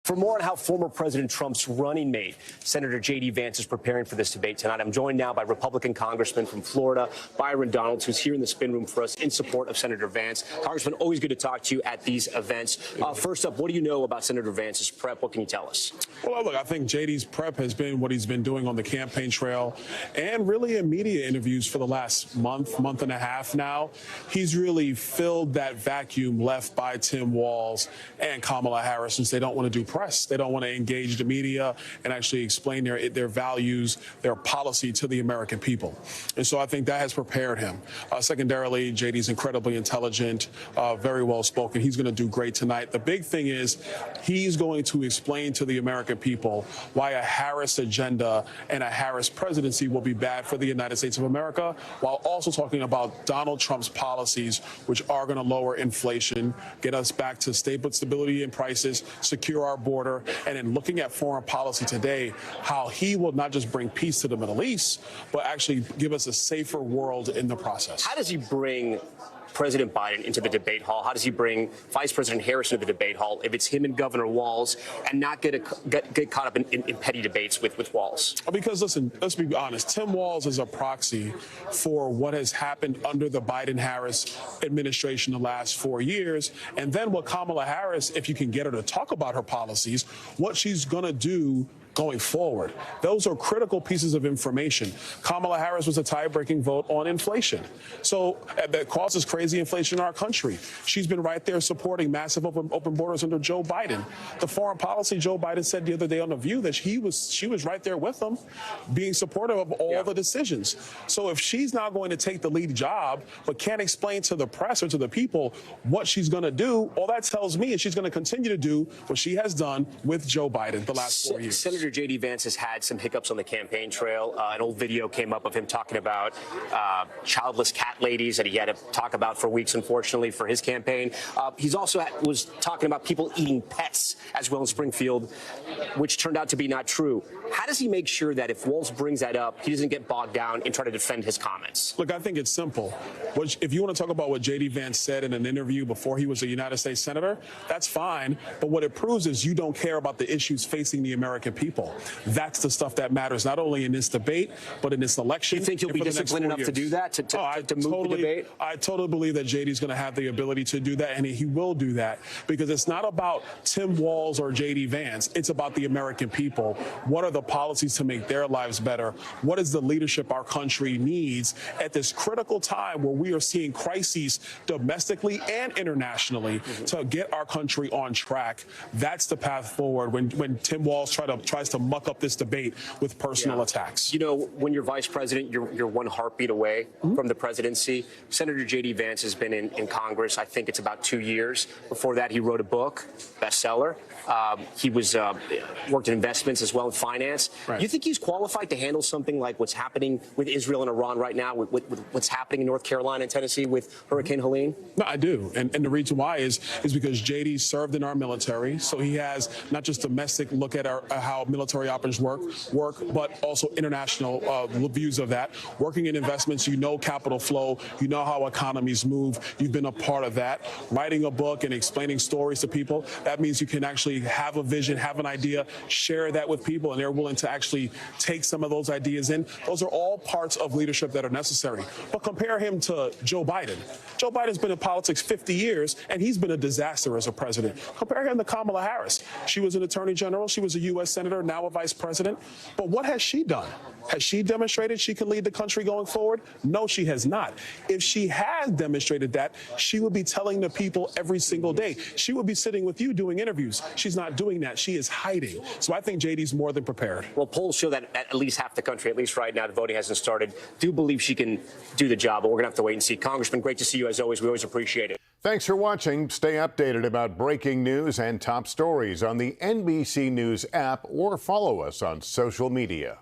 For more on how former President Trump's running mate, Senator J.D. Vance, is preparing for this debate tonight, I'm joined now by Republican Congressman from Florida, Byron Donalds, who's here in the spin room for us in support of Senator Vance. Congressman, always good to talk to you at these events. First up, what do you know about Senator Vance's prep? What can you tell us? Well, look, I think J.D.'s prep has been what he's been doing on the campaign trail and really in media interviews for the last month and a half now. He's really filled that vacuum left by Tim Walz and Kamala Harris, since they don't want to do press. They don't want to engage the media and actually explain their values, their policy to the American people. And so I think that has prepared him. Secondarily, J.D.'s incredibly intelligent, very well spoken. He's going to do great tonight. The big thing is he's going to explain to the American people why a Harris agenda and a Harris presidency will be bad for the United States of America, while also talking about Donald Trump's policies, which are going to lower inflation, get us back to stability in prices, secure our border, and in looking at foreign policy today, how he will not just bring peace to the Middle East, but actually give us a safer world in the process. How does he bring President Biden into the debate hall? How does he bring Vice President Harris into the debate hall if it's him and Governor Walz, and not get caught up in petty debates with Walz? Because, listen, let's be honest. Tim Walz is a proxy for what has happened under the Biden-Harris administration the last 4 years. And then what Kamala Harris, if you can get her to talk about her policies, what she's going to do going forward. Those are critical pieces of information. Kamala Harris was a tie-breaking vote on inflation. So that causes crazy inflation in our country. She's been right there supporting massive open borders under Joe Biden. The foreign policy, Joe Biden said the other day on The View that she was right there with them, being supportive of all the decisions. So if she's not going to take the lead job, but can't explain to the press or to the people what she's going to do, all that tells me is she's going to continue to do what she has done with Joe Biden the last 4 years. Senator J.D. Vance has had some hiccups on the campaign trail. An old video came up of him talking about childless cat ladies that he had to talk about for weeks, unfortunately, for his campaign. He's also was talking about people eating pets as well in Springfield, which turned out to be not true. How does he make sure that if Walz brings that up, he doesn't get bogged down and try to defend his comments? Look, I think it's simple. If you want to talk about what J.D. Vance said in an interview before he was a United States Senator, that's fine. But what it proves is you don't care about the issues facing the American people. That's the stuff that matters, not only in this debate, but in this election. You think he'll be disciplined enough to do that, to move the debate? I totally believe that J.D.'s going to have the ability to do that, and he will do that, because it's not about Tim Walz or J.D. Vance. It's about the American people. What are the policies to make their lives better? What is the leadership our country needs at this critical time where we are seeing crises domestically and internationally to get our country on track? That's the path forward when Tim Walz tries to muck up this debate with personal attacks. You know, when you're vice president, you're one heartbeat away from the presidency. Senator J.D. Vance has been in Congress, I think it's about 2 years. Before that, he wrote a book, bestseller. He was worked in investments as well as finance. Right. You think he's qualified to handle something like what's happening with Israel and Iran right now, with what's happening in North Carolina and Tennessee with Hurricane Helene? No, I do. And the reason why is because J.D. served in our military, so he has not just domestic look at how military operations work, but also international views of that. Working in investments, you know capital flow, you know how economies move. You've been a part of that. Writing a book and explaining stories to people, that means you can actually have a vision, have an idea, share that with people, and they're willing to actually take some of those ideas in. Those are all parts of leadership that are necessary. But compare him to Joe Biden. Joe Biden's been in politics 50 years, and he's been a disaster as a president. Compare him to Kamala Harris. She was an attorney general. She was a U.S. senator, now a vice president. But what has she done? Has she demonstrated she can lead the country going forward? No, she has not. If she has demonstrated that, she would be telling the people every single day. She would be sitting with you doing interviews. She's not doing that. She is hiding. So I think J.D.'s more than prepared. Well, polls show that at least half the country, at least right now, the voting hasn't started, do believe she can do the job, but we're going to have to wait and see. Congressman, great to see you as always. We always appreciate it. Thanks for watching. Stay updated about breaking news and top stories on the NBC News app or follow us on social media.